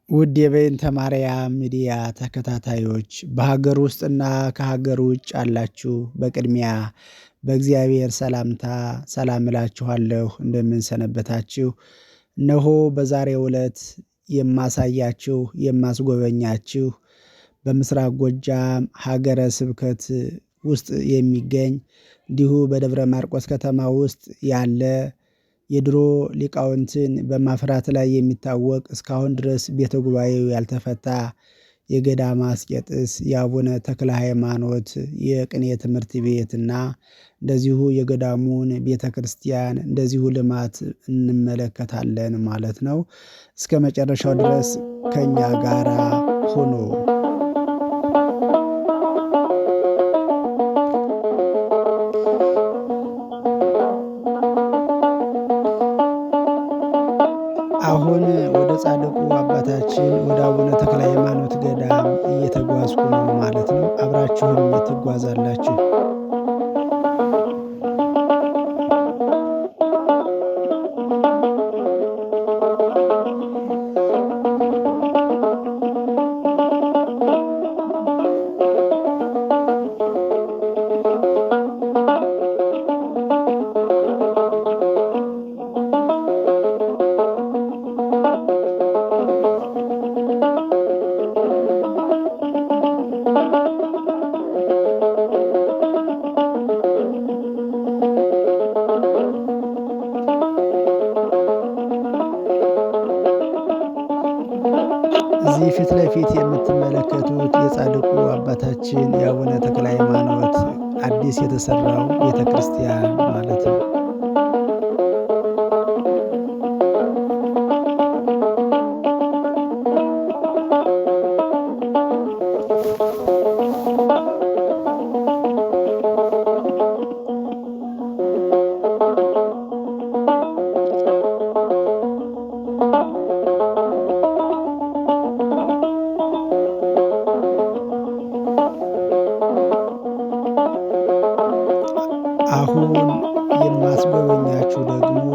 ውድ የበይንተ ማርያም ሚዲያ ተከታታዮች በሀገር ውስጥና ከሀገር ውጭ ያላችሁ በቅድሚያ በእግዚአብሔር ሰላምታ ሰላም እላችኋለሁ። እንደምን ሰነበታችሁ? እነሆ በዛሬው ዕለት የማሳያችሁ የማስጎበኛችሁ በምስራቅ ጎጃም ሀገረ ስብከት ውስጥ የሚገኝ እንዲሁ በደብረ ማርቆስ ከተማ ውስጥ ያለ የድሮ ሊቃውንትን በማፍራት ላይ የሚታወቅ እስካሁን ድረስ ቤተ ጉባኤው ያልተፈታ የገዳመ አስቄጥስ የአቡነ ተክለ ሃይማኖት የቅኔ ትምህርት ቤትና እንደዚሁ የገዳሙን ቤተክርስቲያን እንደዚሁ ልማት እንመለከታለን ማለት ነው። እስከመጨረሻው ድረስ ከእኛ ጋራ ሁኑ። አሁን ወደ ጻድቁ አባታችን ወደ አቡነ ተክለ ሃይማኖት ገዳም እየተጓዝኩ ነው ማለት ነው። አብራችሁም ትጓዛላችሁ። እዚህ ፊት ለፊት የምትመለከቱት የጻድቁ አባታችን የአቡነ ተክለ ሃይማኖት አዲስ የተሰራው ቤተክርስቲያን ማለት ነው። አሁን የማስጎበኛችሁ ደግሞ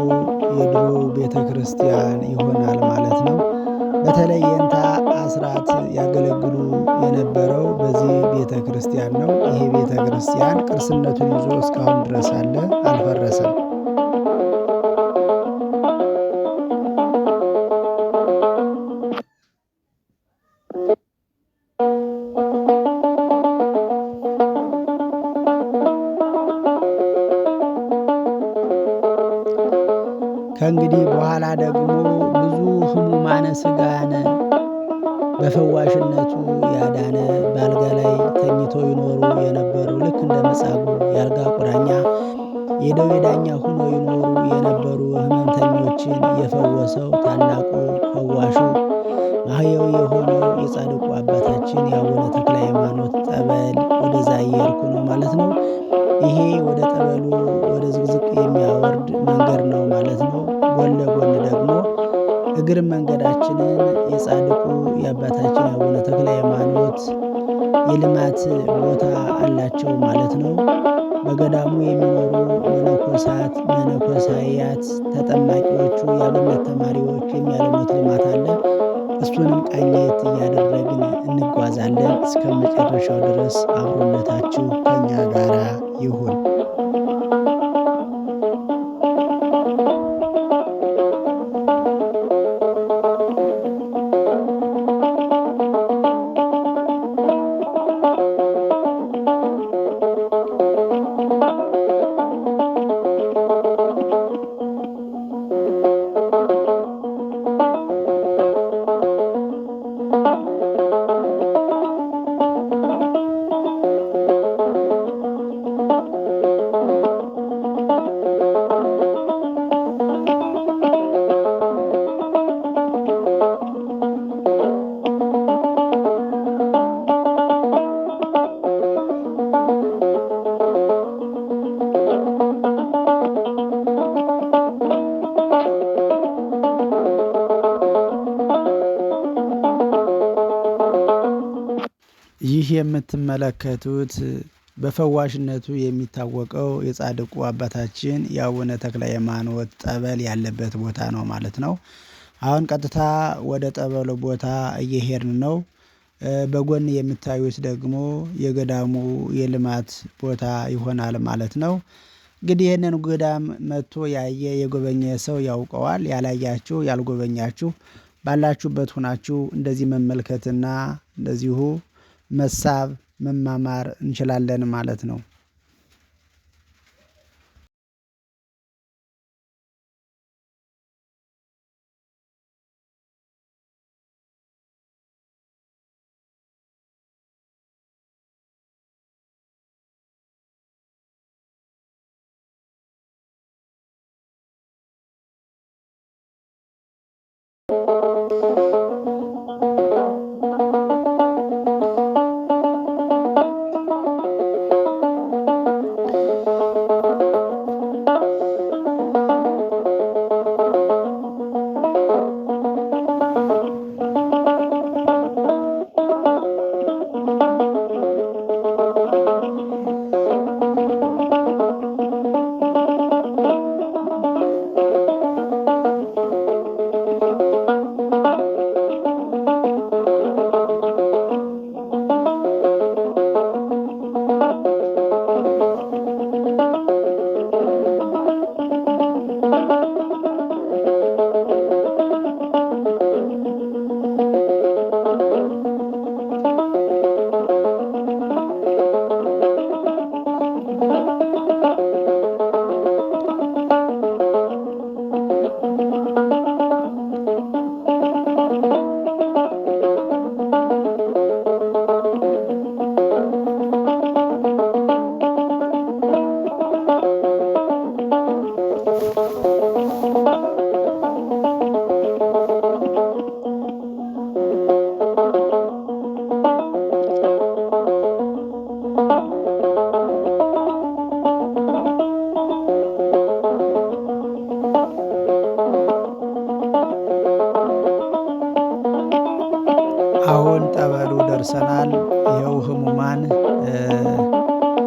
የድሮ ቤተክርስቲያን ይሆናል ማለት ነው። በተለይ የንታ አስራት ያገለግሉ የነበረው በዚህ ቤተክርስቲያን ነው። ይሄ ቤተክርስቲያን ቅርስነቱን ይዞ እስካሁን ድረስ አለ፣ አልፈረሰም። ከእንግዲህ በኋላ ደግሞ ብዙ ሕሙማነ ሥጋን በፈዋሽነቱ ያዳነ በአልጋ ላይ ተኝተው ይኖሩ የነበሩ ልክ እንደ መጻጉዕ የአልጋ ቁራኛ የደዌ ዳኛ ሆኖ ይኖሩ የነበሩ ሕመምተኞችን የፈወሰው ታላቁ ፈዋሹ ማህያዊ የሆነው የጻድቁ አባታችን የአቡነ ተክለ ሃይማኖት ጠበል ወደዛ እየሄድኩ ነው ማለት ነው። ይሄ ወደ ጠበሉ ወደ ዝቅዝቅ የሚያወርድ መንገድ ነው ማለት ነው። ጎን ለጎን ደግሞ እግር መንገዳችንን የጻድቁ የአባታችን የአቡነ ተክለ ሃይማኖት የልማት ቦታ አላቸው ማለት ነው። በገዳሙ የሚኖሩ መነኮሳት፣ መነኮሳያት፣ ተጠማቂዎቹ፣ የአብነት ተማሪዎች የሚያለሙት ልማት አለ። እሱንም ቃኘት እያደረግን እንጓዛለን። እስከ መጨረሻው ድረስ አብሮነታችሁ ከእኛ ጋራ ይሁን። ይህ የምትመለከቱት በፈዋሽነቱ የሚታወቀው የጻድቁ አባታችን የአቡነ ተክለ ሃይማኖት ጠበል ያለበት ቦታ ነው ማለት ነው። አሁን ቀጥታ ወደ ጠበሉ ቦታ እየሄድን ነው። በጎን የምታዩት ደግሞ የገዳሙ የልማት ቦታ ይሆናል ማለት ነው። እንግዲህ ይህንን ገዳም መጥቶ ያየ የጎበኘ ሰው ያውቀዋል። ያላያችሁ ያልጎበኛችሁ ባላችሁበት ሆናችሁ እንደዚህ መመልከትና እንደዚሁ መሳብ መማማር እንችላለን ማለት ነው። አሁን ጠበሉ ደርሰናል። ይኸው ህሙማን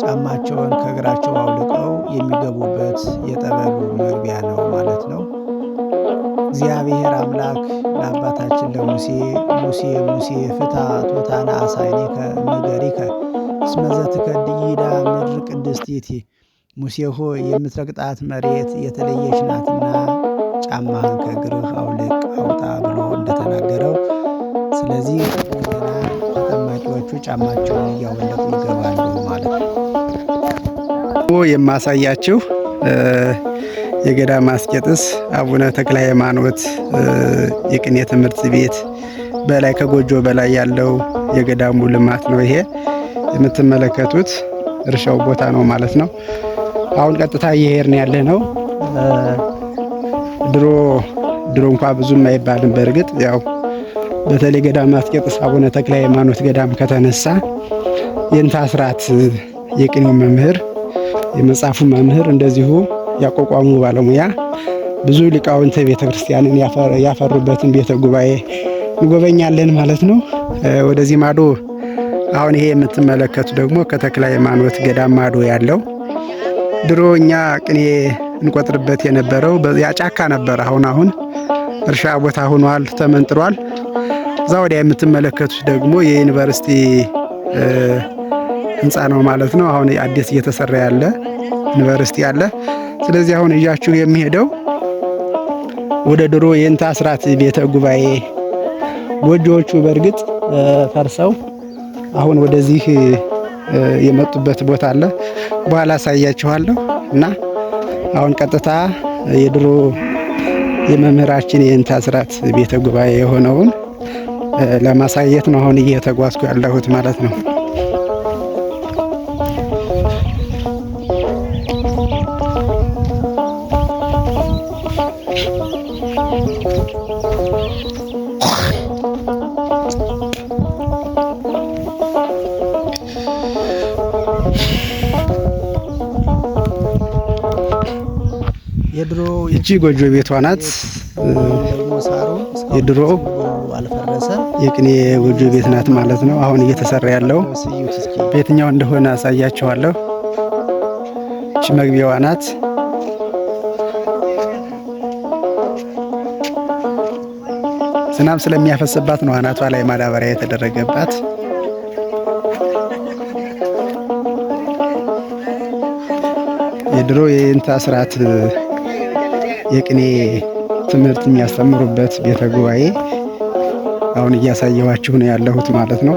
ጫማቸውን ከእግራቸው አውልቀው የሚገቡበት የጠበሉ መግቢያ ነው ማለት ነው። እግዚአብሔር አምላክ ለአባታችን ለሙሴ ሙሴ ፍታ ቶታና አሳይኔከ እምገሪከ እስመ ዘትከድይዳ ምድር ቅድስቲቲ ሙሴ ሆይ የምትረግጣት መሬት የተለየች ናትና ጫማህን ከእግርህ አውልቅ አውጣ ብሎ እንደተናገረው ስለዚህ ገና ተጠማቂዎቹ ጫማቸውን እያወለቁ ይገባሉ ማለት ነው። የማሳያችሁ የገዳመ አስቄጥስ አቡነ ተክለ ሃይማኖት የቅኔ ትምህርት ቤት በላይ ከጎጆ በላይ ያለው የገዳሙ ልማት ነው። ይሄ የምትመለከቱት እርሻው ቦታ ነው ማለት ነው። አሁን ቀጥታ እየሄድን ያለ ነው። ድሮ እንኳ ብዙም አይባልም። በእርግጥ ያው በተለይ ገዳመ አስቄጥስ አቡነ ተክለ ሃይማኖት ገዳም ከተነሳ የእንተ አስራት የቅኔው መምህር የመጽሐፉ መምህር እንደዚሁ ያቋቋሙ ባለሙያ ብዙ ሊቃውንተ ቤተ ክርስቲያንን ያፈሩበትን ቤተ ጉባኤ እንጎበኛለን ማለት ነው። ወደዚህ ማዶ አሁን ይሄ የምትመለከቱ ደግሞ ከተክለ ሃይማኖት ገዳም ማዶ ያለው ድሮ እኛ ቅኔ እንቆጥርበት የነበረው ያ ጫካ ነበር። አሁን እርሻ ቦታ ሆኗል፣ ተመንጥሯል። እዛ ወዲያ የምትመለከቱት ደግሞ የዩኒቨርሲቲ ህንፃ ነው ማለት ነው። አሁን አዲስ እየተሰራ ያለ ዩኒቨርሲቲ አለ። ስለዚህ አሁን እያችሁ የሚሄደው ወደ ድሮ የእንተ አስራት ቤተ ጉባኤ ጎጆዎቹ በእርግጥ ፈርሰው አሁን ወደዚህ የመጡበት ቦታ አለ። በኋላ አሳያችኋለሁ እና አሁን ቀጥታ የድሮ የመምህራችን የእንተ አስራት ቤተ ጉባኤ የሆነውን ለማሳየት ነው አሁን እየተጓዝኩ ያለሁት ማለት ነው። የድሮ እቺ ጎጆ ቤቷ ናት። የድሮ የቅኔ ጎጆ ቤት ናት ማለት ነው። አሁን እየተሰራ ያለው በየትኛው እንደሆነ አሳያችኋለሁ። እቺ መግቢያዋ ናት። ዝናብ ስለሚያፈስባት ነው አናቷ ላይ ማዳበሪያ የተደረገባት። የድሮ የእንታ ስርዓት የቅኔ ትምህርት የሚያስተምሩበት ቤተ ጉባኤ አሁን እያሳየኋችሁ ነው ያለሁት ማለት ነው።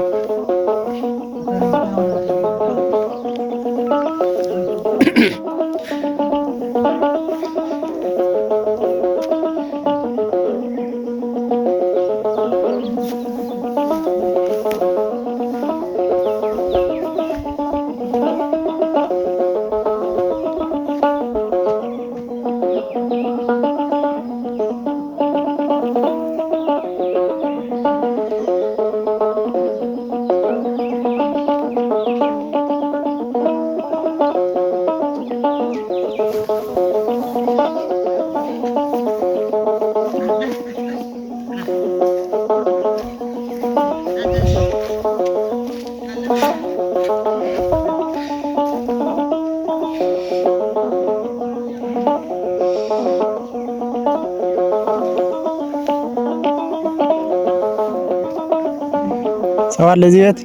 ሰው አለ እዚህ ቤት?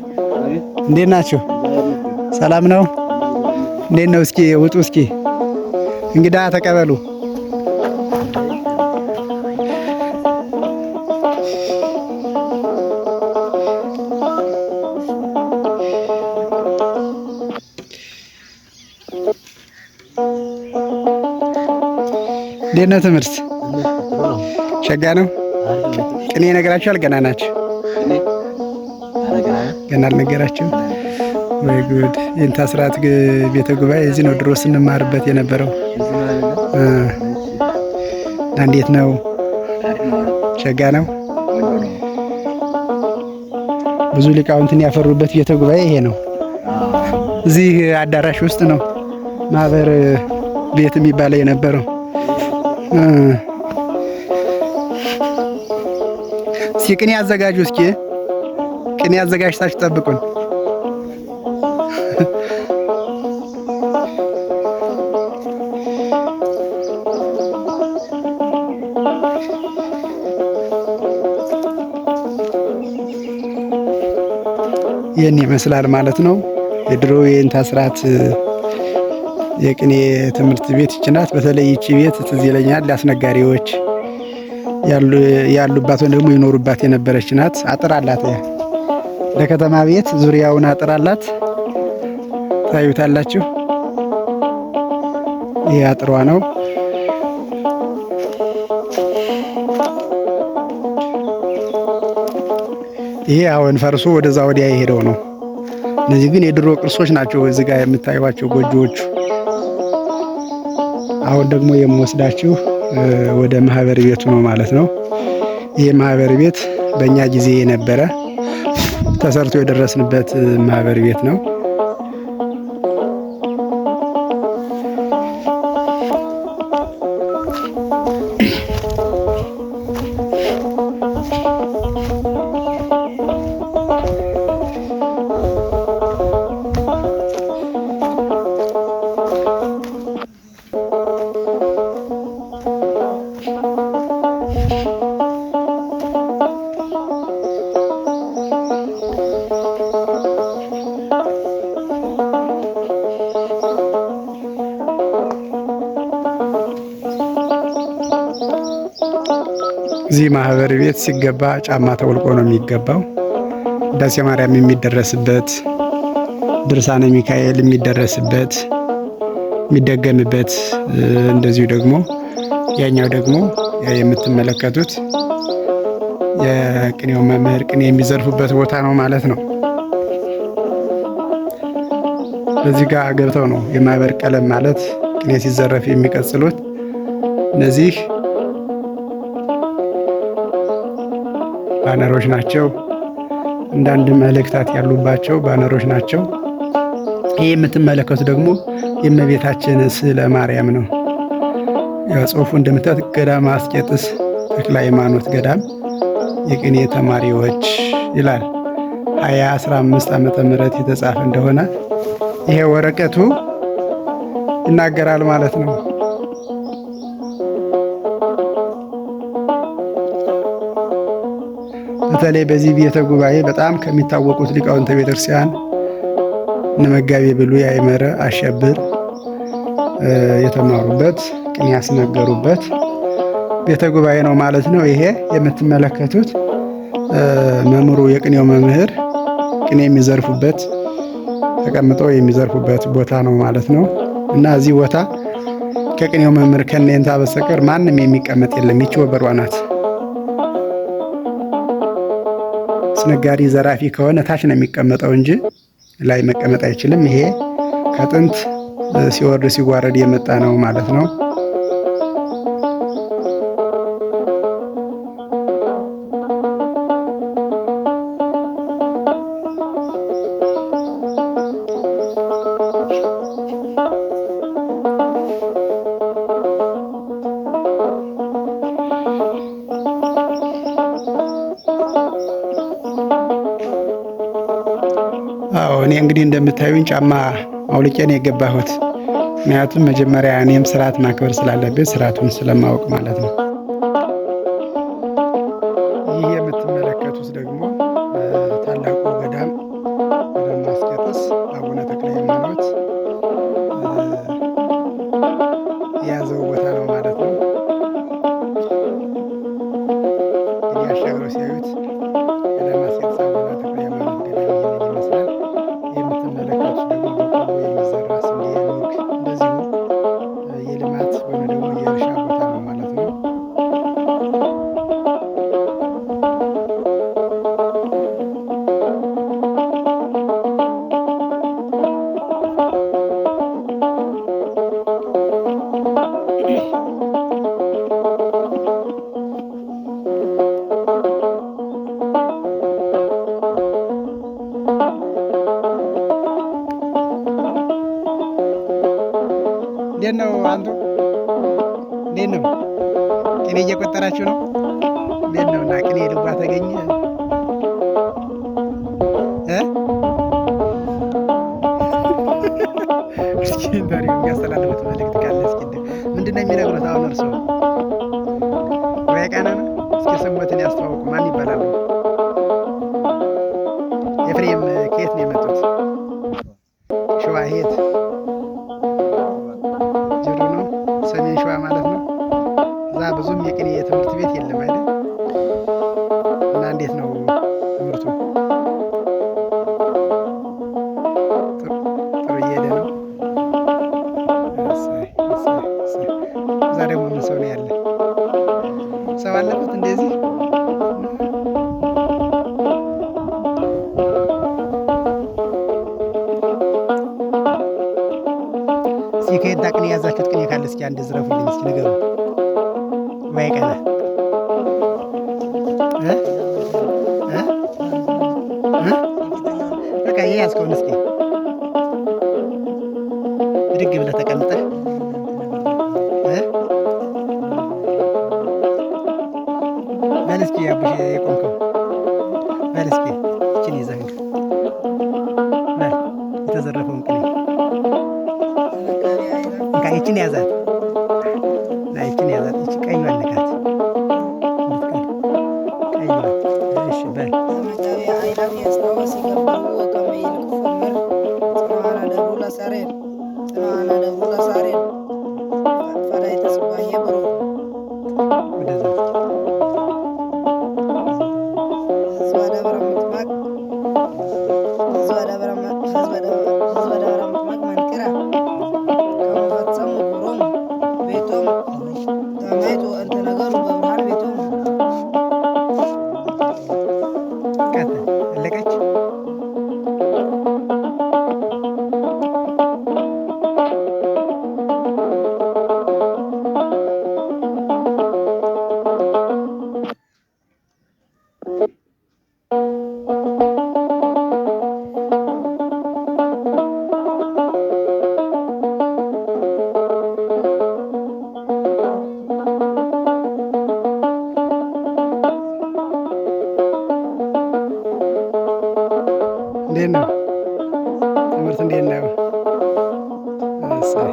እንዴት ናችሁ? ሰላም ነው? እንዴት ነው? እስኪ ውጡ፣ እስኪ እንግዳ ተቀበሉ። እንዴት ነው ትምህርት? ሸጋ ነው? ቅኔ ነገራችኋል? ገና ናችሁ? ገና አልነገራችሁም? ወይ ጉድ! የእንታ ስርዓት ቤተ ጉባኤ እዚህ ነው ድሮ ስንማርበት የነበረው። እንዴት ነው? ሸጋ ነው? ብዙ ሊቃውንትን ያፈሩበት ቤተ ጉባኤ ይሄ ነው። እዚህ አዳራሽ ውስጥ ነው ማህበር ቤት የሚባለው የነበረው። እስኪ ቅኔ አዘጋጁ፣ እስኪ ቅኔ አዘጋጅታችሁ ጠብቁን። ይህን ይመስላል ማለት ነው የድሮ የእንታ ስርዓት የቅኔ ትምህርት ቤት ይህች ናት። በተለይ ይቺ ቤት ትዝ ይለኛል አስነጋሪዎች ያሉባት ወይም ደግሞ ይኖሩባት የነበረች ናት። አጥር አላት፣ ለከተማ ቤት ዙሪያውን አጥር አላት። ታዩታላችሁ። ይህ አጥሯ ነው። ይሄ አሁን ፈርሶ ወደዛ ወዲያ የሄደው ነው። እነዚህ ግን የድሮ ቅርሶች ናቸው። እዚህ ጋር የምታዩዋቸው ጎጆዎቹ። አሁን ደግሞ የምወስዳችሁ ወደ ማህበር ቤቱ ነው ማለት ነው። ይህ ማህበር ቤት በእኛ ጊዜ የነበረ ተሰርቶ የደረስንበት ማህበር ቤት ነው። እዚህ ማህበር ቤት ሲገባ ጫማ ተወልቆ ነው የሚገባው። ውዳሴ ማርያም የሚደረስበት፣ ድርሳነ ሚካኤል የሚደረስበት የሚደገምበት፣ እንደዚሁ ደግሞ ያኛው ደግሞ የምትመለከቱት የቅኔው መምህር ቅኔ የሚዘርፉበት ቦታ ነው ማለት ነው። በዚህ ጋር ገብተው ነው የማህበር ቀለም ማለት ቅኔ ሲዘረፍ የሚቀጽሉት። እነዚህ ባነሮች ናቸው። አንዳንድ መልእክታት ያሉባቸው ባነሮች ናቸው። ይህ የምትመለከቱ ደግሞ የእመቤታችን ስዕለ ማርያም ነው። ጽሑፉ እንደምታዩት ገዳመ አስቄጥስ ተክለ ሃይማኖት ገዳም የቅኔ ተማሪዎች ይላል። 2015 ዓመተ ምህረት የተጻፈ እንደሆነ ይሄ ወረቀቱ ይናገራል ማለት ነው። በተለይ በዚህ ቤተ ጉባኤ በጣም ከሚታወቁት ሊቃውንተ ቤተክርስቲያን እነ መጋቤ ብሉይ አይመረ አሸብር የተማሩበት ቅኔ ያስነገሩበት ቤተ ጉባኤ ነው ማለት ነው። ይሄ የምትመለከቱት መምህሩ የቅኔው መምህር ቅኔ የሚዘርፉበት ተቀምጠው የሚዘርፉበት ቦታ ነው ማለት ነው። እና እዚህ ቦታ ከቅኔው መምህር ከኔንታ በስተቀር ማንም የሚቀመጥ የለም። ይቺ ወንበሯ ናት። አስነጋሪ ዘራፊ ከሆነ ታች ነው የሚቀመጠው እንጂ ላይ መቀመጥ አይችልም። ይሄ ከጥንት ሲወርድ ሲዋረድ የመጣ ነው ማለት ነው። አዎ እኔ እንግዲህ እንደምታዩኝ ጫማ አውልቄ ነው የገባሁት። ምክንያቱም መጀመሪያ እኔም ስርዓት ማክበር ስላለብኝ ስርዓቱን ስለማወቅ ማለት ነው። ይህ የምትመለከቱት ደግሞ ታላቁ ገዳም ገዳመ አስቄጥስ አቡነ ተክለ ሃይማኖት የያዘው ቦታ ነው ማለት ነው። እንግዲህ አሻግረው ሲያዩት ገዳመ አስቄጥስ አቡነ ተክለ ሃይማኖት ገዳም ይህንን ይመስላል። የምትመለከቱት ደግሞ በቆሎ የሚዘራ ስንዴ፣ ኑግ እንደዚሁ የልማት ወይም ደግሞ የእርሻ ቦታ ነው ማለት ነው። እንዴት ነው አንቱ? እንዴት ነው? ቅኔ እየቆጠራችሁ ነው? እንዴት ነው? እና ቅኔ ልጓ ተገኘ እስኪ እንደው የሚያስተላልፉት መልእክት ካለ እስኪ ምንድን ነው የሚነግሩት? አሁን እርስዎ ጉባኤ ቃና ነው? እስኪ ስሞትን ያስተዋውቁ። ማን ይባላሉ? ኤፍሬም ከየት ነው የመጡት? ሸዋ የት? ጅሩ ነው፣ ሰሜን ሸዋ ማለት ነው። እዛ ብዙም የቅኔ ትምህርት ቤት የለም አይደል? እና እንዴት ነው ትምህርቱ? ጥሩ እየሄደ ነው። እዛ ደግሞ ምን ሰው ነው ያለ? ሰው አለበት እንደዚህ? እስኪ ከየት ቅኔ የያዛችሁት ቅኔ ካለ እስኪ አንድ ዝረፉልኝ እስኪ ንገሩ። ጉባኤ ቃና በቃ የያዝከውን እስኪ ብድግ ብለህ ተቀምጠህ በል እስኪ አቡሽ የቆምከው በል እስኪ ይችን ይዘህ በል የተዘረፈውን ቅኔ እንካ ይችን ያዛት እና ይችን ያዛት። ይቺ ቀዩ አለካት ቀዩ። እሺ በል አለቀች። እንዴት ነው ትምህርት? እንዴት ነው? እሰይ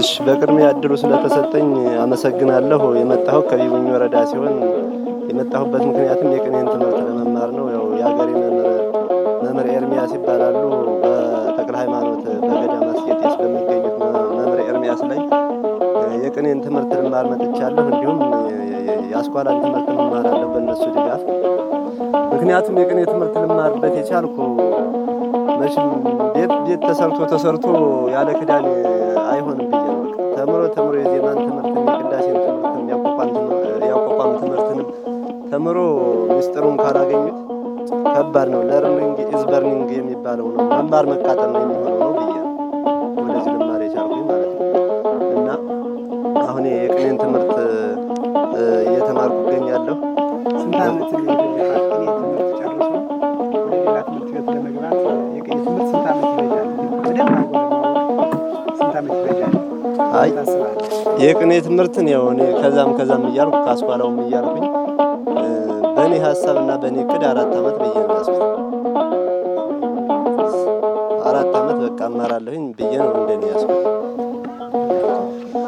እሺ በቅድሚያ እድሉ ስለተሰጠኝ አመሰግናለሁ። የመጣሁት ከቢቡኝ ወረዳ ሲሆን የመጣሁበት ምክንያትም የቅኔን ትምህርት ለመማር ነው። ያው የሀገሬ መምህር ኤርሚያስ ይባላሉ። በተክለ ሃይማኖት በገዳመ አስቄጥስ በሚገኙት መምህር ኤርሚያስ ላይ የቅኔን ትምህርት ልማር መጥቻለሁ። እንዲሁም የአስኳላን ትምህርት ልማራለሁ በእነሱ ድጋፍ። ምክንያቱም የቅኔ ትምህርት ልማርበት የቻልኩ መቼም ቤት ተሰርቶ ያለ ክዳን አይሆንም ብዬ ነው። ተምሮ የዜማን ትምህርት የቅዳሴን ትምህርት ያቋቋም ትምህርትንም ተምሮ ምስጢሩን ካላገኙት ከባድ ነው። ለርኒንግ ኢዝ በርኒንግ የሚባለው ነው። መማር መቃጠል ነው የሚሆነው ነው ብዬ ወደዚህ ልማር የቻልኩኝ ማለት ነው። እና አሁን የቅኔን ትምህርት እየተማርኩ እገኛለሁ። ስንት ዓመት ትምህርት ጨርሶ ወደ ሌላ ትምህርት ቤት ለመግባት የቅኔ ትምህርት ስንት ዓመት ይፈጃል? በደንብ ስንት ዓመት ይፈጃል? አይ የቅኔ ትምህርትን ያው እኔ ከዛም እያልኩ ካስኳላውም እያልኩኝ በእኔ ሀሳብና በእኔ እቅድ 4 ዓመት ብዬ ነው ያዝኩት። 4 ዓመት በቃ እማራለሁኝ ብዬ ነው እንደኔ ያዝኩት።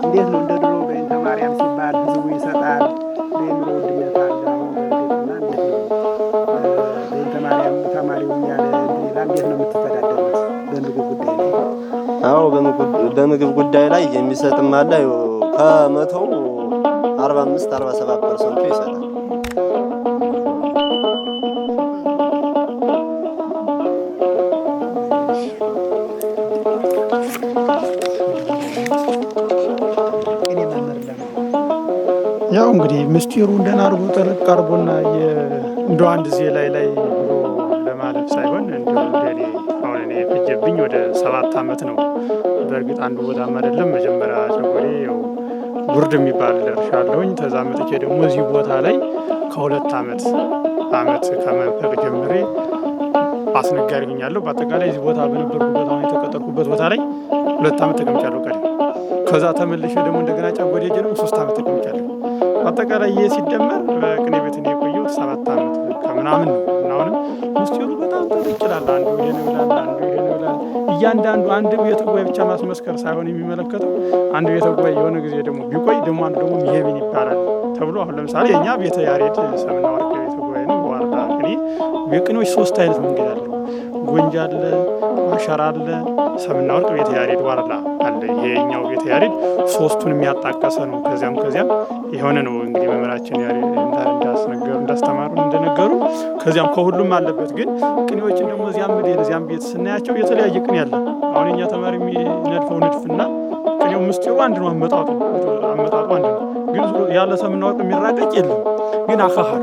እንዴት ነው እንደ ድሮ በእንተ ማርያም ሲባል ህዝቡ ይሰጣል? የኑሮ ውድነት አለ። አሁን እንዴት ነው በእንተ ማርያም ተማሪው ያለ ይላል? እንዴት ነው የምትተዳደሩት በምግብ ጉዳይ ላይ? አዎ በምግብ ጉዳይ ላይ የሚሰጥም አለ። ከመቶው 45-47% ይሰጣል። ያው እንግዲህ ምስጢሩ እንደናርጉ ጥልቅ ቀርቦና እንደ አንድ ዜ ላይ ብሎ ለማለፍ ሳይሆን እንደኔ አሁን እኔ የፈጀብኝ ወደ 7 ዓመት ነው። በእርግጥ አንዱ ቦታም አይደለም። መጀመሪያ ጨጎዴ ያው ጉርድ የሚባል ደርሻለሁኝ። ተዛ መጥቼ ደግሞ እዚህ ቦታ ላይ ከ2 ዓመት ከመንፈቅ ጀምሬ አስነጋሪ ሆኛለሁ። በአጠቃላይ እዚህ ቦታ በነበርኩበት አሁን የተቀጠርኩበት ቦታ ላይ 2 ዓመት ተቀምጫለሁ ቀደም። ከዛ ተመልሼ ደግሞ እንደገና ጨጎዴ ደግሞ 3 ዓመት ተቀምጫለሁ። በአጠቃላይ ይሄ ሲደመር በቅኔ ቤት ነው የቆየሁት 7 ዓመት ከምናምን ነው። እና አሁንም ምስጢሩ በጣም ይችላል። አንዱ ይሄን ይላል። እያንዳንዱ አንድ ቤተ ጉባኤ ብቻ ማስመስከር ሳይሆን የሚመለከተው አንድ ቤተ ጉባኤ የሆነ ጊዜ ደግሞ ቢቆይ ደግሞ አንዱ ደግሞ ይሄብን ይባላል ተብሎ አሁን ለምሳሌ የኛ ቤተ ያሬድ ሰምና ወርቅ ቤተ ጉባኤ ነው። ዋርዳ ቅኔ የቅኔዎች 3 አይነት መንገድ አለ። ጎንጃ አለ፣ ማሸራ አለ፣ ሰምና ወርቅ ቤተ ያሬድ ዋርዳ አለ። ይሄኛው ቤተ ያሬድ 3ቱን የሚያጣቀሰ ነው። ከዚያም የሆነ ነው እንግዲህ መምህራችን ያሬድ እንዳስተማሩ እንደነገሩ ከዚያም ከሁሉም አለበት። ግን ቅኔዎችን ደግሞ እዚያም ቤት ስናያቸው የተለያየ ቅኔ አለ። አሁን የኛ ተማሪ የሚነድፈው ንድፍና ቅኔው ምስጢሩ አንድ ነው። አመጣጡ አንድ ነው። ግን ያለ ሰምና ወርቅ የሚራቀቅ የለም። ግን አካሃዱ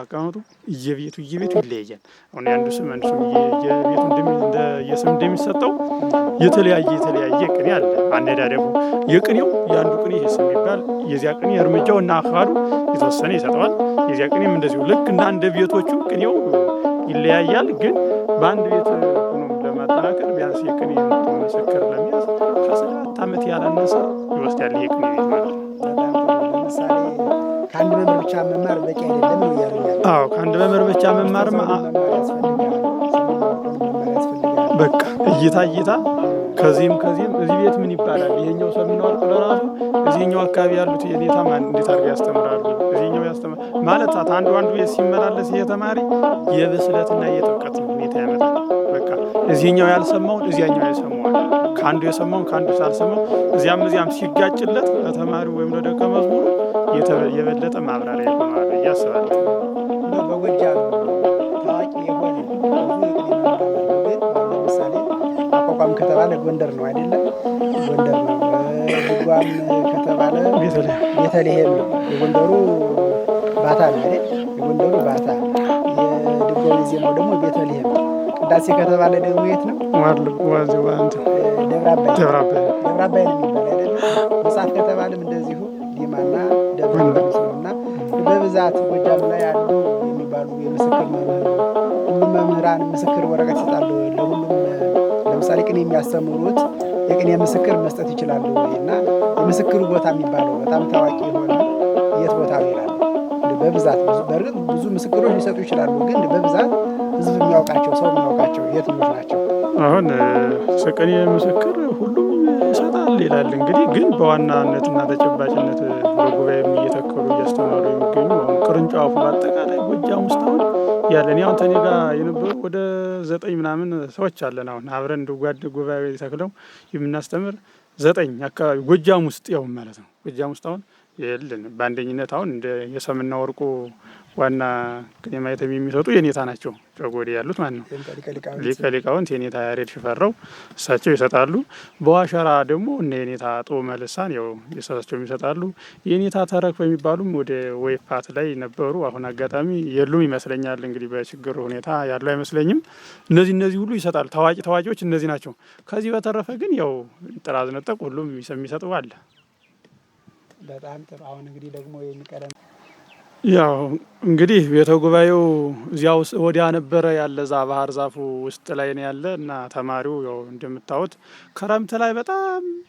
አቀማመጡ እየቤቱ ይለያያል። አሁን አንዱ ስም የቤቱ የስም እንደሚሰጠው የተለያየ ቅኔ አለ። አነዳደቡ የቅኔው የአንዱ ቅኔ ይሄ ስም ይባል የዚያ ቅኔ እርምጃው እና አካሃዱ የተወሰነ ይሰጠዋል። የዚያ ቅኔም እንደዚሁ ልክ እንደ ቤቶቹ ቅኔው ይለያያል። ግን በአንድ ቤት ሆኖ ለማጠናከር ቢያንስ የቅኔ ምስክር ለመያዝ ከ7 ዓመት ያላነሰ ይወስዳል። ይሄ ቅኔ ቤት ማለት ነው። ለምሳሌ ከአንድ መምህር ብቻ መማር በቂ አይደለም ነው ያሉኛል። አዎ ከአንድ መምህር ብቻ መማርማ በቃ እይታ ከዚህም እዚህ ቤት ምን ይባላል? ይሄኛው ሰምና ወርቅ ለራሱ እዚህኛው አካባቢ ያሉት የኔታ ማን እንዴት አድርገው ያስተምራሉ? እዚህኛው ያስተምራል ማለት አንዱ ቤት ሲመላለስ ይሄ ተማሪ የብስለትና የጥብቀት ሁኔታ ያመጣል። በቃ እዚህኛው ያልሰማውን እዚያኛው ያልሰማዋል። ከአንዱ የሰማውን ከአንዱ ሳልሰማው እዚያም ሲጋጭለት ለተማሪው ወይም ለደቀ መዝሙሩ የበለጠ ማብራሪያ ይሆናል ብዬ አስባለሁ። በጎጃም ታዋቂ የሆነ ለምሳሌ አቋቋም ከተባለ ጎንደር ነው አይደለም? ጎንደር ነው። ድጓም ከተባለ ቤተልሔም ነው። የጎንደሩ ባታ ነው አይደል? የጎንደሩ ባታ፣ የድጓው ዜማው ደግሞ ቤተልሔም። ቅዳሴ ከተባለ ደግሞ የት ነው? ደብረ አባይ ነው የሚባል አይደለም? መጽሐፍ ከተባለም እንደዚሁ ዲማና ደብረ ማርቆስ ነውና በብዛት ጎጃም ላይ ያሉ የሚባሉ የምስክር ሁሉም መምህራን ምስክር ወረቀት ይሰጣሉ ለሁሉም። ለምሳሌ ቅኔ የሚያስተምሩት የቅኔ ምስክር መስጠት ይችላሉ ወይ? እና የምስክሩ ቦታ የሚባለው በጣም ታዋቂ የሆነ የት ቦታ ነው ይላሉ? በብዛት በእርግጥ ብዙ ምስክሮች ሊሰጡ ይችላሉ። ግን በብዛት ህዝብ የሚያውቃቸው ሰው የሚያውቃቸው የትኞች ናቸው? አሁን ቅኔ ምስክር ሁሉም ይሰጣል ይላል። እንግዲህ ግን በዋናነትና ተጨባጭነት በጉባኤም እየተከሉ እያስተማሩ የሚገኙ አሁን ቅርንጫፉ በአጠቃላይ ጎጃም ውስጥ አሁን ያለን አሁን ተኔ ጋር የነበሩ ወደ 9 ምናምን ሰዎች አለን። አሁን አብረን እንደ ጓድ ጉባኤ ተክለው የምናስተምር 9 አካባቢ ጎጃም ውስጥ ያው ማለት ነው። ጎጃም ውስጥ አሁን የለን በአንደኝነት አሁን እንደ የሰምና ወርቁ ዋና ቅኔ ማኅተም የሚሰጡ የኔታ ናቸው። ጨጎዴ ያሉት ማለት ነው። ሊቀ ሊቃውንት የኔታ ያሬድ ሽፈራው እሳቸው ይሰጣሉ። በዋሸራ ደግሞ እነ የኔታ ጦመ ልሳን ያው እሳቸው ይሰጣሉ። የኔታ ተረክ በሚባሉም ወደ ወይፋት ላይ ነበሩ። አሁን አጋጣሚ የሉም ይመስለኛል። እንግዲህ በችግር ሁኔታ ያሉ አይመስለኝም። እነዚህ ሁሉ ይሰጣሉ። ታዋቂዎች እነዚህ ናቸው። ከዚህ በተረፈ ግን ያው ጥራዝ ነጠቅ ሁሉም የሚሰጡ አለ። በጣም ጥሩ። አሁን እንግዲህ ደግሞ የሚቀረን ያው እንግዲህ ቤተ ጉባኤው እዚያው ወዲያ ነበረ ያለ ዛ ባህር ዛፉ ውስጥ ላይ ነው ያለ እና ተማሪው ያው እንደምታዩት ክረምት ላይ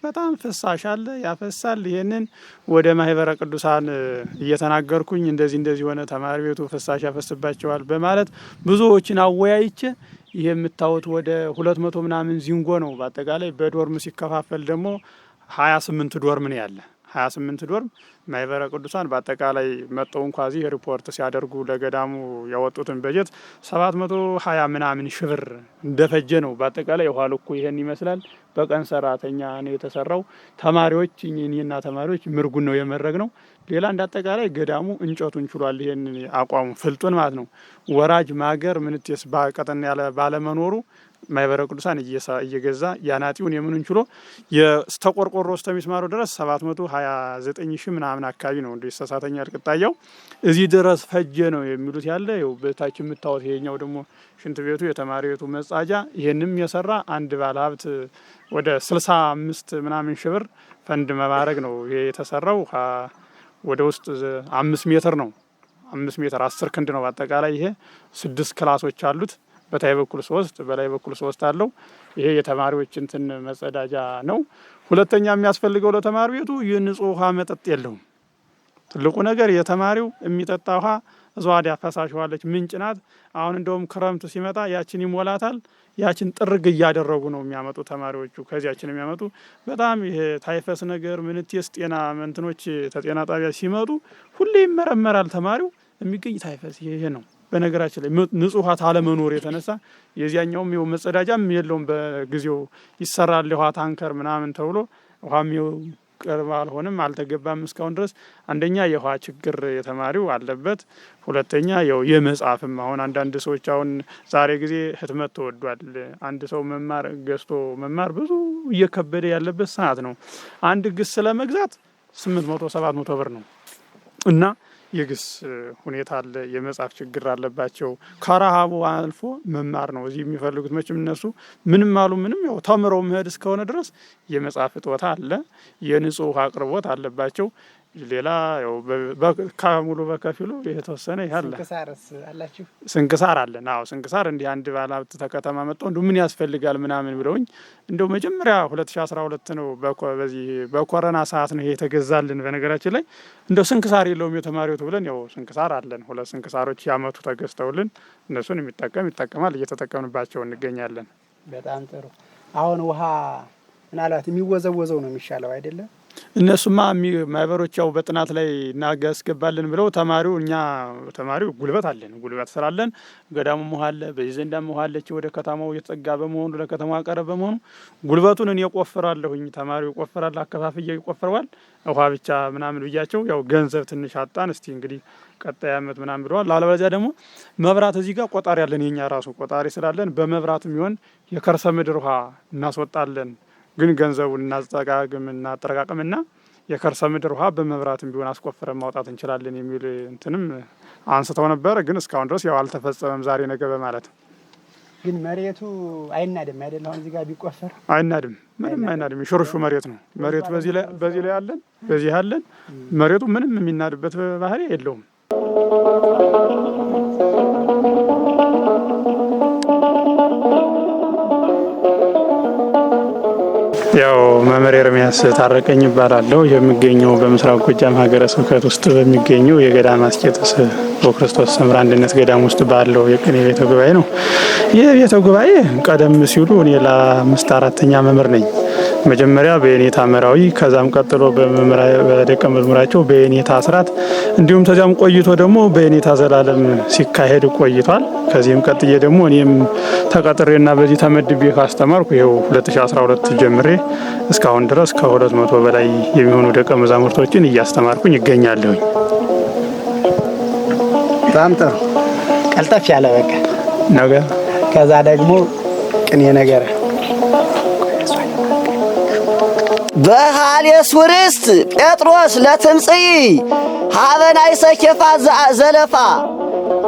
በጣም ፍሳሽ አለ ያፈሳል። ይሄንን ወደ ማህበረ ቅዱሳን እየተናገርኩኝ እንደዚህ ሆነ ተማሪ ቤቱ ፍሳሽ ያፈስባቸዋል በማለት ብዙዎችን አወያይቼ ይሄ የምታዩት ወደ 200 ምናምን ዚንጎ ነው። በአጠቃላይ በዶርም ሲከፋፈል ደግሞ 28 ዶርም ነው ያለ 28 ዶርም ማህበረ ቅዱሳን በአጠቃላይ መጠው እንኳ እዚህ ሪፖርት ሲያደርጉ ለገዳሙ ያወጡትን በጀት 720 ምናምን ሺህ ብር እንደፈጀ ነው። በአጠቃላይ የውሃ ልኩ ይሄን ይመስላል። በቀን ሰራተኛ ነው የተሰራው። ተማሪዎች እኛና ተማሪዎች ምርጉን ነው የመረግ ነው። ሌላ እንዳጠቃላይ ገዳሙ እንጨቱን ችሏል። ይሄን አቋሙ ፍልጡን ማለት ነው። ወራጅ ማገር ምንትስ ባቀጠን ያለ ባለመኖሩ ማህበረ ቅዱሳን እየገዛ ያናጢውን የምኑን ችሎ የስተቆርቆሮ ስተሚስማሩ ድረስ 729 ሺህ ምናምን አካባቢ ነው። እንደ ተሳተኛ እርቅጣያው እዚህ ድረስ ፈጀ ነው የሚሉት ያለ ይኸው በታች የምታዩት ይሄኛው ደግሞ ሽንት ቤቱ የተማሪ ቤቱ መጻጃ ይሄንም የሰራ አንድ ባለሀብት ወደ 65 ምናምን ሺህ ብር ፈንድ መባረግ ነው ይሄ የተሰራው። ወደ ውስጥ 5 ሜትር ነው 5 ሜትር 10 ክንድ ነው። በአጠቃላይ ይሄ 6 ክላሶች አሉት። በታይ በኩል 3 በላይ በኩል 3 አለው። ይሄ የተማሪዎች እንትን መጸዳጃ ነው። ሁለተኛ የሚያስፈልገው ለተማሪ ቤቱ የንጹህ ውሃ መጠጥ የለውም። ትልቁ ነገር የተማሪው የሚጠጣ ውሃ እዛዋዲያ ፈሳሽ ዋለች ምንጭ ናት። አሁን እንደውም ክረምት ሲመጣ ያችን ይሞላታል። ያችን ጥርግ እያደረጉ ነው የሚያመጡ ተማሪዎቹ። ከዚያችን የሚያመጡ በጣም ይሄ ታይፈስ ነገር ምንትስ ጤና መንትኖች ተጤና ጣቢያ ሲመጡ ሁሌ ይመረመራል ተማሪው የሚገኝ ታይፈስ ይሄ ነው። በነገራችን ላይ ንጹህ ውሃ አለመኖር የተነሳ የዚያኛውም ይኸው መጸዳጃም የለውም። በጊዜው ይሰራል ውሃ ታንከር ምናምን ተብሎ ውሃም ቅርብ አልሆነም አልተገባም እስካሁን ድረስ። አንደኛ የውሃ ችግር የተማሪው አለበት። ሁለተኛ ያው የመጻፍም አሁን አንዳንድ ሰዎች አሁን ዛሬ ጊዜ ህትመት ተወዷል። አንድ ሰው መማር ገዝቶ መማር ብዙ እየከበደ ያለበት ሰዓት ነው። አንድ ግስ ለመግዛት 800 700 ብር ነው እና የግስ ሁኔታ አለ። የመጻፍ ችግር አለባቸው። ከረሃቡ አልፎ መማር ነው እዚህ የሚፈልጉት። መቼም እነሱ ምንም አሉ ምንም ያው ተምረው መሄድ እስከሆነ ድረስ የመጻፍ እጦታ አለ። የንጹህ ውሃ አቅርቦት አለባቸው። ሌላ ያው ከሙሉ በከፊሉ የተወሰነ ይላል። ስንክሳርስ አላችሁ? ስንክሳር አለን። አዎ ስንክሳር እንዲህ አንድ ባለሀብት ተከተማ መጣው እንደው ምን ያስፈልጋል ምናምን ብለውኝ እንደው መጀመሪያ 2012 ነው በዚህ በኮሮና ሰዓት ነው የተገዛልን። በነገራችን ላይ እንደው ስንክሳር የለውም የተማሪው ብለን ያው ስንክሳር አለን። 2 ስንክሳሮች ያመቱ ተገዝተውልን እነሱን ይጠቀማል እየተጠቀምንባቸው እንገኛለን። በጣም ጥሩ። አሁን ውሃ ምናልባት የሚወዘወዘው ነው የሚሻለው አይደለም? እነሱማ ማህበሮች ያው በጥናት ላይ እናስገባለን ብለው ተማሪው ጉልበት አለን ጉልበት ስላለን ገዳሙ ውሃ አለ። በዚህ ዘንዳም ውሃ አለች። ወደ ከተማው የተጠጋ በመሆኑ ለከተማው ቀረብ በመሆኑ ጉልበቱን እኔ እቆፍራለሁኝ። ተማሪው ይቆፍራል። አከፋፍዬ ይቆፍረዋል። ውሃ ብቻ ምናምን ብያቸው ያው ገንዘብ ትንሽ አጣን። እስቲ እንግዲህ ቀጣይ አመት ምናምን ብለዋል። አለበለዚያ ደግሞ መብራት እዚህ ጋር ቆጣሪ ያለን የኛ ራሱ ቆጣሪ ስላለን በመብራትም ይሆን የከርሰ ምድር ውሃ እናስወጣለን። ግን ገንዘቡን እናጠራቅምና የከርሰ ምድር ውሃ በመብራትም ቢሆን አስቆፍረን ማውጣት እንችላለን የሚል እንትንም አንስተው ነበረ። ግን እስካሁን ድረስ ያው አልተፈጸመም። ዛሬ ነገ በማለት ግን መሬቱ አይናድም አይደል? አሁን እዚህ ጋር ቢቆፈር አይናድም፣ ምንም አይናድም። የሾርሹ መሬት ነው። መሬቱ በዚህ ላይ አለን፣ በዚህ አለን። መሬቱ ምንም የሚናድበት ባህሪ የለውም። ያው መምህር ኤርምያስ ታረቀኝ ይባላለሁ። የሚገኘው በምስራቅ ጎጃም ሀገረ ስብከት ውስጥ በሚገኘው የገዳመ አስቄጥስ በክርስቶስ ሰምራ አንድነት ገዳም ውስጥ ባለው የቅኔ ቤተ ጉባኤ ነው። ይህ ቤተ ጉባኤ ቀደም ሲሉ እኔ ለአምስት አራተኛ መምህር ነኝ። መጀመሪያ በየኔታ መራዊ፣ ከዛም ቀጥሎ በደቀ መዝሙራቸው በየኔታ አስራት፣ እንዲሁም ተዚያም ቆይቶ ደግሞ በየኔታ ዘላለም ሲካሄድ ቆይቷል። ከዚህም ቀጥዬ ደግሞ እኔም ተቀጥሬና በዚህ ተመድቤ ካስተማርኩ ይኸው 2012 ጀምሬ እስካሁን ድረስ ከ200 በላይ የሚሆኑ ደቀ መዛሙርቶችን እያስተማርኩኝ ይገኛለሁኝ። በጣም ጥሩ ቀልጠፍ ያለ በቃ ነገር ከዛ ደግሞ ቅኔ ነገር በሃሌስ ውርስት ጴጥሮስ ለትምጽይ ሀበናይ ሰኬፋ ዘለፋ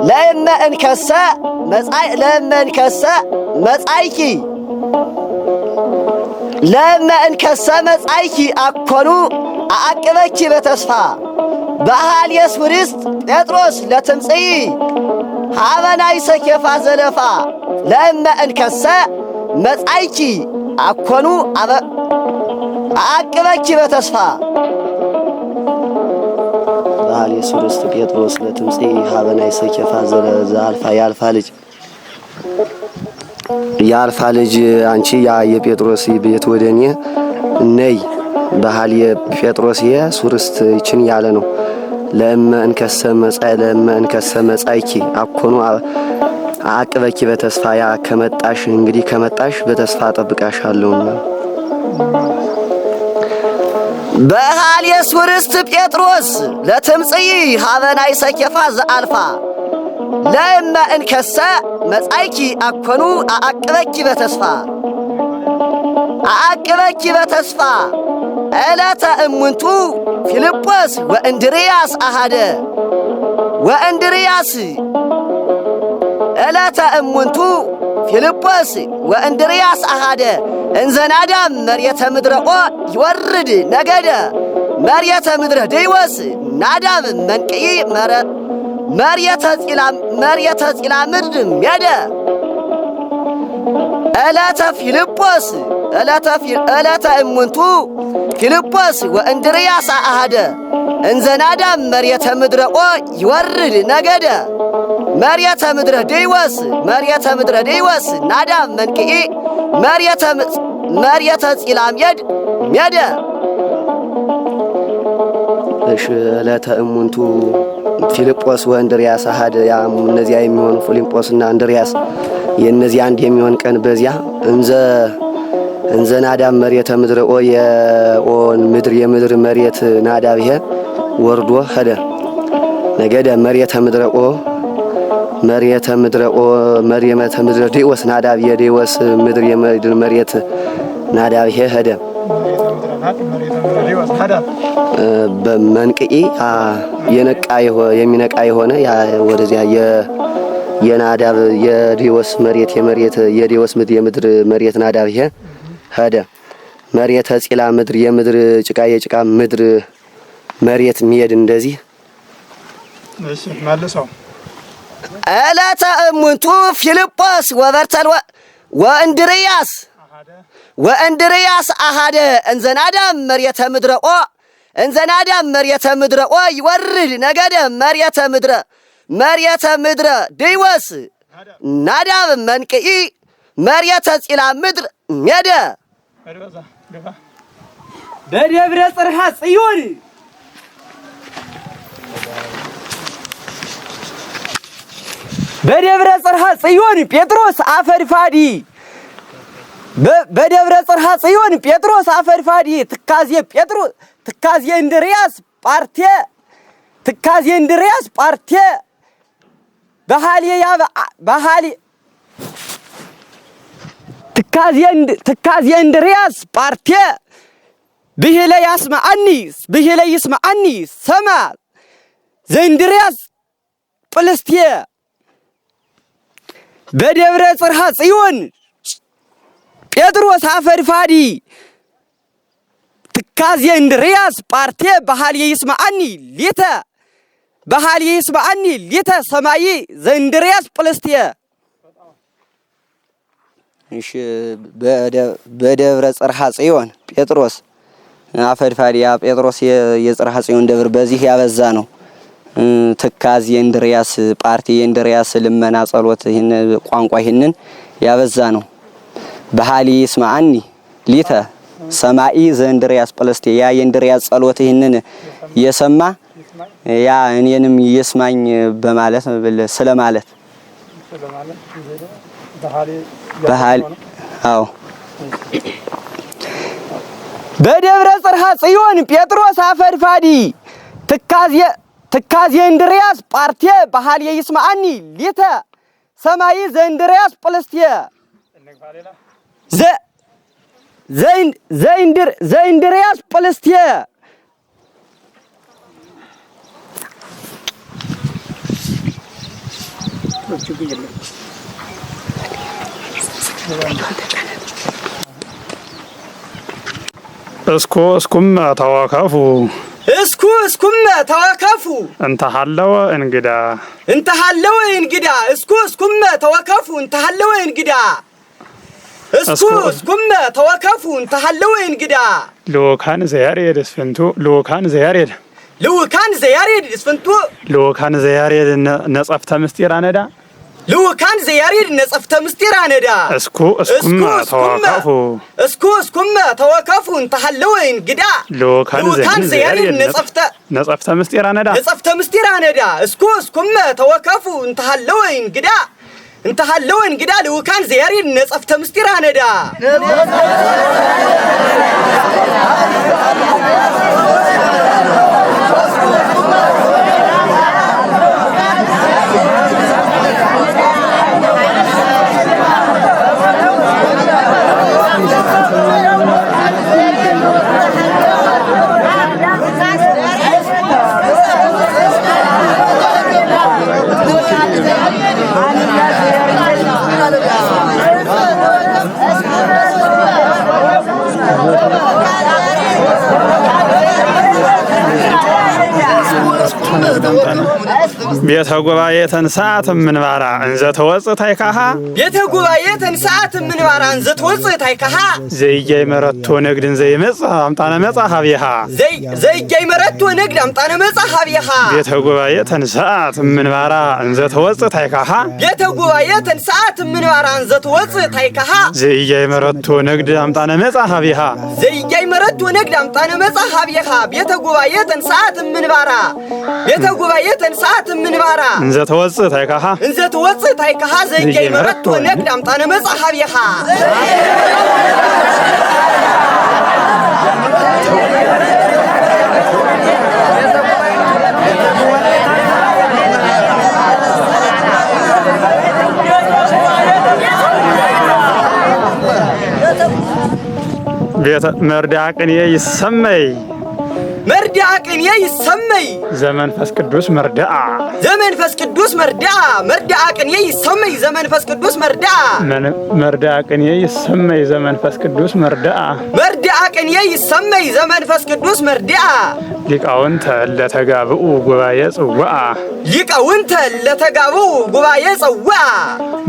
ለእመ እንከሰ መጻይኪ ለእመ እንከሰ መጻይኪ አኮኑ አአቅበኪ በተስፋ በሃሌስ ውርስት ጴጥሮስ ለትምጽይ ሀበናይ ሰኬፋ ዘለፋ ለእመ እንከሰ መጻይኪ አኮኑ አቅበኪ በተስፋ በሃሌስ ውርስት ጴጥሮስ ለትምጽይ ሀበናይ ሰኬፋ ዘአልፋ የአልፋ ልጅ አንቺ የጴጥሮስ ቤት ወደኔ ነይ በሃሌ ጴጥሮስ የሱርስት ይችን ያለ ነው። ለእመ እንከሰ መጻይኪ አኮኑ አቅበኪ በተስፋ ያ ከመጣሽ እንግዲህ ከመጣሽ በተስፋ ጠብቃሻለሁና በሃሌስ ውርስት ጴጥሮስ ለትምጽይ ሀበናይ ሰኬፋ ዘአልፋ ለእመ እንከሰ መጻይኪ አኮኑ አአቅበኪ በተስፋ ዕለተ እሙንቱ ፊልጶስ ወእንድርያስ አሃደ ዕለተ እሙንቱ ፊልጶስ ወእንድርያስ አሃደ እንዘናዳም መርየተ ምድረቆ ይወርድ ነገደ መርየተ ምድረ ደይወስ ናዳብ መንቅይ መርየተ ጺላ ምድር ሜደ ዕለተ እሙንቱ ፊልጶስ ወእንድርያስ አሃደ እንዘናዳም መርየተ ምድረቆ ይወርድ ነገደ መርየተ ምድረ ደይወስ ናዳብ መንቅኢ መርየተ ጺላ ሜደ እሺ ዕለተ እሙንቱ ፊልጶስ ወእንድርያስ አሃደ ያ እነዚያ የሚሆኑ ፊልጶስና እንድርያስ የእነዚህ አንድ የሚሆን ቀን በዚያ እንዘ ናዳብ መርየተ ምድረቆ የምድር መሬት ናዳብ ይሄ ወርዶ ሄደ ነገደ መርየተ ምድረ ደይወስ ናዳብ የደይወስ ምድር የምድር መሬት ናዳብ ይሄ ሄደ በመንቅኢ የሚነቃ የሆነ ወደዚያ የናዳብ የደይወስ ምድር የምድር መሬት ናዳብ ይሄ ሄደ መርየተ ጺላ ምድር የምድር የጭቃ ምድር መሬት ሚሄድ እንደዚህ እሺ መልሰው ዕለተ እሙንቱ ፊልጶስ ወእንድርያስ አሃደ እንዘናዳም መርየተ ምድረቆ ይወርድ ነገደ መርየተ ምድረ ደይወስ ናዳብ መንቅኢ መርየተ ጺላ ምድር ሜደ በደብረ ጽርሐ ጽዮን ጴጥሮስ አፈድፋዲ በደብረ ጽርሐ ጽዮን ጴጥሮስ አፈድፋዲ ትካዜ እንድርያስ ጳርቴ ትካዜ እንድርያስ ጳርቴ ብሂለ ይስማዓኒ ሰማ ዘእንድርያስ ጵልስቴ በደብረ ጽርሐ ጽዮን ጴጥሮስ አፈድፋዲ ትካዜ እንድርያስ ጳርቴ በሃልየ ይስማዓኒ ሊተ ሰማይ ዘእንድርያስ ጵልስቴ እሺ በደብረ ጽርሐ ጽዮን ጴጥሮስ አፈድፋዲ ጴጥሮስ የጽርሐ ጽዮን ደብር በዚህ ያበዛ ነው። ትካዝ የእንድሪያስ ፓርቲ የእንድሪያስ ልመና ጸሎት ይሄን ቋንቋ ይሄንን ያበዛ ነው። በሃሊ ይስማዓኒ ሊተ ሰማኢ ዘእንድሪያስ ጵልስቴ ያ የእንድሪያስ ጸሎት ይሄንን የሰማ ያ እኔንም ይስማኝ በማለት ስለማለት በሃሊ አዎ በደብረ ጽርሐ ጽዮን ጴጥሮስ አፈድፋዲ ትካዝ የእንድሪያስ ፓርቲ በሃሊ ይስማዓኒ ሊተ ሰማይ ዘእንድሪያስ ጵልስቴ ዘእንድሪያስ ጵልስቴ እስኩም ተዋከፉ እስኩም ተዋከፉ እንተሃለወ እንግዳ እስኩም ተዋከፉ እንተሃለወ እንግዳ እስኩም ተዋከፉ እንተሃለወ እንግዳ ልኡካን ዘያሬድ እስፍንቱ ልኡካን ዘያሬድ ነጸፍተ ምስጢር አነዳ ልኡካን ዘያሬድ ነጸፍተ ምስጢር አነዳ እስኩም ተዋከፉ እንተሃለወ እንግዳ ልኡካን ዘያሬድ ነጸፍተ ምስጢር አነዳ እስኩም ተዋከፉ እንተሃለወ እንግዳ ልኡካን ዘያሬድ ነጸፍተ ምስጢር አነዳ ቤተ ጉባኤ ተንሳት ምንባራ እንዘ ተወጽእ ታይካሃ ቤተ ጉባኤ ተንሳት ምንባራ እንዘ ተወጽእ ታይካሃ ዘይያይ መረቶ ንግድን ዘይመጽእ አምጣነ መጽአ ሀቢሃ ዘይያይ መረቶ ንግድ አምጣነ መጽአ ሀቢሃ ቤተ ጉባኤ ተንሳት ምንባራ እንዘ ተወጽእ ታይካሃ ቤተ ጉባኤ ተንሳት ምንባራ እንዘ ተወጽእ ታይካሃ ዘይያይ መረቶ ንግድ አምጣነ መጽአ ሀቢሃ ዘይያይ መረቶ ንግድ አምጣነ መጽአ ሀቢሃ ቤተ ጉባኤ ተንሳት ምንባራ ቤተ ጉባኤ ተንሳት ምንባራ እንዘ ተወጽእ ታይካሃ ዘይያይ መረቶ ንግድ አምጣነ መጽአ ሀቢሃ ቤተ መርዳቅን ይሰመይ ዘመንፈስ ቅዱስ መርዳአ መርዳቅን ይሰመይ ዘመንፈስ ቅዱስ መርዳአ መርዳቅን ይሰመይ ዘመንፈስ ቅዱስ መርዳአ ሊቃውንተ ለተጋብኡ ጉባኤ ጽዋአ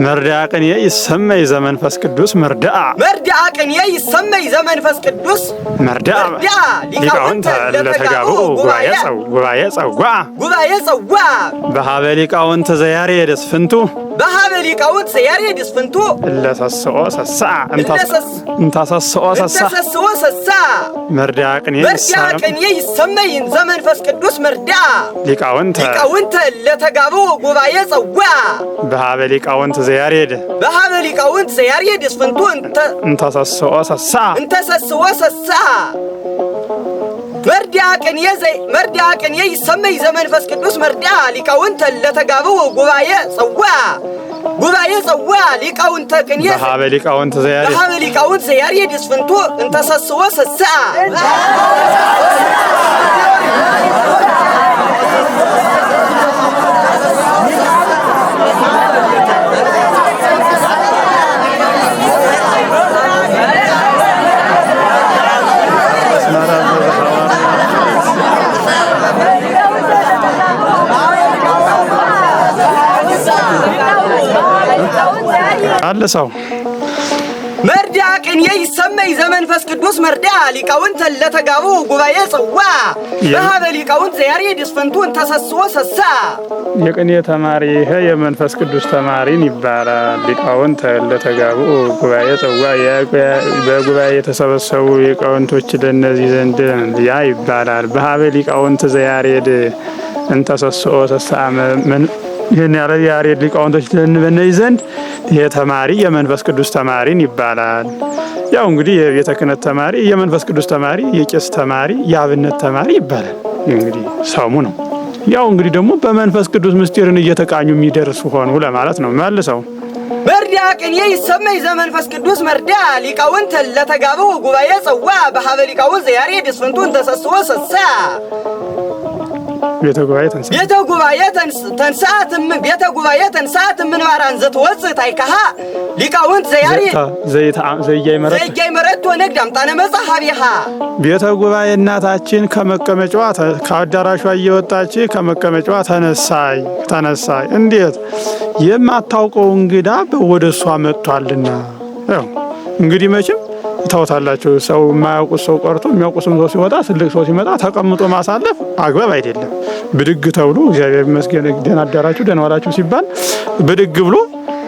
መርዳቅን ይሰመይ ዘመንፈስ ቅዱስ መርዳአ ሊቃውንተ ለተጋብኡ ጉባኤ ጽዋአ በሀበ ሊቃውንት ዘያሬድ እስፍንቱ እለሰስኦ ሰሳአ እንታሰስኦ ሰሳአ መርዳቅን ይሰመይ ዘመንፈስ ቅዱስ መርዳአ ሊቃውንተ ለተጋብኡ ጉባኤ ጽዋአ በሀበ ሊቃውንት ዘያሬድ እስፍንቱ እንታሰስኦ ሰሳአ መርዳቅን ይሰመይ ዘመንፈስ ቅዱስ መርዳአ ሊቃውንተ ለተጋብኡ ጉባኤ ጽዋአ ሊቃውንተ ቅን በሀበ ሊቃውንት ዘያሬድ እስፍንቱ እንተሰስዎ ሰሳአ አለ ሰው መርዳቅን ይሰመይ ይሰመይ ዘመንፈስ ቅዱስ መርዳ ሊቃውንት ለተጋቡ ጉባኤ ጽዋ በሀበ ሊቃውንት ዘያሬድ እስፈንቱን ተሰስዎ ሰሳ። የቅኔ ተማሪ ይሄ የመንፈስ ቅዱስ ተማሪን ይባላል። ሊቃውንት ለተጋቡ ጉባኤ ጽዋ በጉባኤ የተሰበሰቡ ሊቃውንቶች ለነዚህ ዘንድ ያ ይባላል። በሀበ ሊቃውንት ዘያሬድ እንተሰስኦ ሰሳ ይህን ያለ ያሬድ ሊቃውንቶች በእነዚህ ዘንድ ይሄ ተማሪ የመንፈስ ቅዱስ ተማሪን ይባላል። ያው እንግዲህ የቤተ ክህነት ተማሪ፣ የመንፈስ ቅዱስ ተማሪ፣ የቄስ ተማሪ፣ የአብነት ተማሪ ይባላል። እንግዲህ ሰሙ ነው። ያው እንግዲህ ደግሞ በመንፈስ ቅዱስ ምስጢርን እየተቃኙ የሚደርሱ ሆኑ ለማለት ነው። መልሰው መርዳ ቅኔ ይሰመይ ዘመንፈስ ቅዱስ መርዳ ሊቃውንት ለተጋቡ ጉባኤ ጽዋ በሀበ ሊቃውንት ዘያሬድ እስፈንቱን ተሰስዎ ሰሳ። ቤተ ጉባኤ ተንሳት ምንባራን ዘትወጽእ ታይካሃ ሊቃውንት ዘያሬድ ዘያይ መረቶ ነግድ አምጣነ መጽሐቢሃ። ቤተ ጉባኤ እናታችን ከመቀመጫዋ ከአዳራሿ እየወጣች ከመቀመጫዋ ተነሳይ። እንዴት የማታውቀው እንግዳ ወደ እሷ መጥቷልና። ያው እንግዲህ መቼም ታውታላችሁ። ሰው የማያውቁት ሰው ቀርቶ የሚያውቁት ሰው ሲወጣ ትልቅ ሰው ሲመጣ ተቀምጦ ማሳለፍ አግባብ አይደለም። ብድግ ተብሎ እግዚአብሔር ይመስገን ደህና አዳራችሁ ደህና ዋላችሁ ሲባል ብድግ ብሎ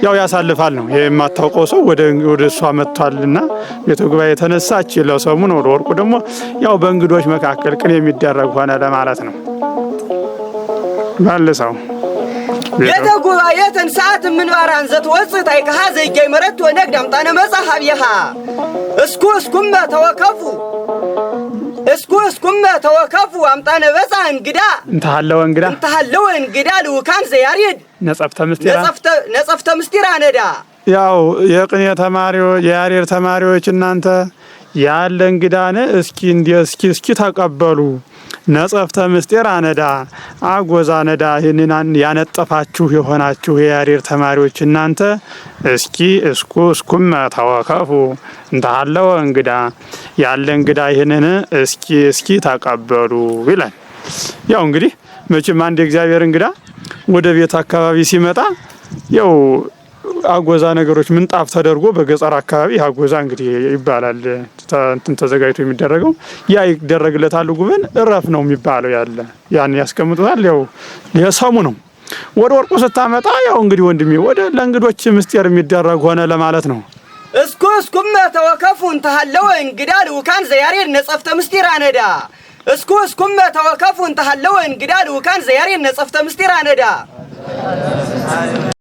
ያው ያሳልፋል ነው። የማታውቀው ሰው ወደ እሷ መጥቷልና ቤተ ጉባኤ ተነሳች ለሰሙ ነው። ለወርቁ ደግሞ ያው በእንግዶች መካከል ቅኔ የሚደረግ ሆነ ለማለት ነው። ባለሰው ቤተ ጉባኤ ተንሳት ምንባራን ዘትወጽእ ታይካሃ ዘያይ መረቶ ነግድ አምጣነ መጽሐቢሃ። እስኩመ ተወከፉ አምጣነ በጻ እንግዳ እንተሃለወ እንግዳ ልኡካን ዘያሬድ ነጸፍተ ምስጢር አነዳ። ያው የቅኔ ተማሪዎች የያሬድ ተማሪዎች እናንተ ያለ እንግዳን እስኪ ተቀበሉ። ነጸፍተ ምስጢር አነዳ አጎዛ ነዳ። ይህንን ያነጠፋችሁ የሆናችሁ የያሬድ ተማሪዎች እናንተ እስኩመ ተወከፉ እንተሃለወ እንግዳ ያለ እንግዳ ይህንን እስኪ ተቀበሉ ይላል። ያው እንግዲህ መቼም አንድ የእግዚአብሔር እንግዳ ወደ ቤት አካባቢ ሲመጣ ያው አጎዛ ነገሮች ምንጣፍ ተደርጎ በገጠር አካባቢ አጎዛ እንግዲህ ይባላል እንትን ተዘጋጅቶ የሚደረገው ያ ይደረግለታል። ጉበን እረፍ ነው የሚባለው ያለ ያን ያስቀምጡታል። ያው የሰሙ ነው። ወደ ወርቁ ስታመጣ ያው እንግዲህ ወንድሜ ወደ ለእንግዶች ምስጢር የሚደረግ ሆነ ለማለት ነው። እስኩመ ተወከፉ እንተሃለወ እንግዳ ልኡካን ዘያሬድ ነጸፍተ ምስጢር አነዳ። እስኩመ ተወከፉ እንተሃለወ እንግዳ ልኡካን ዘያሬድ ነጸፍተ ምስጢር አነዳ።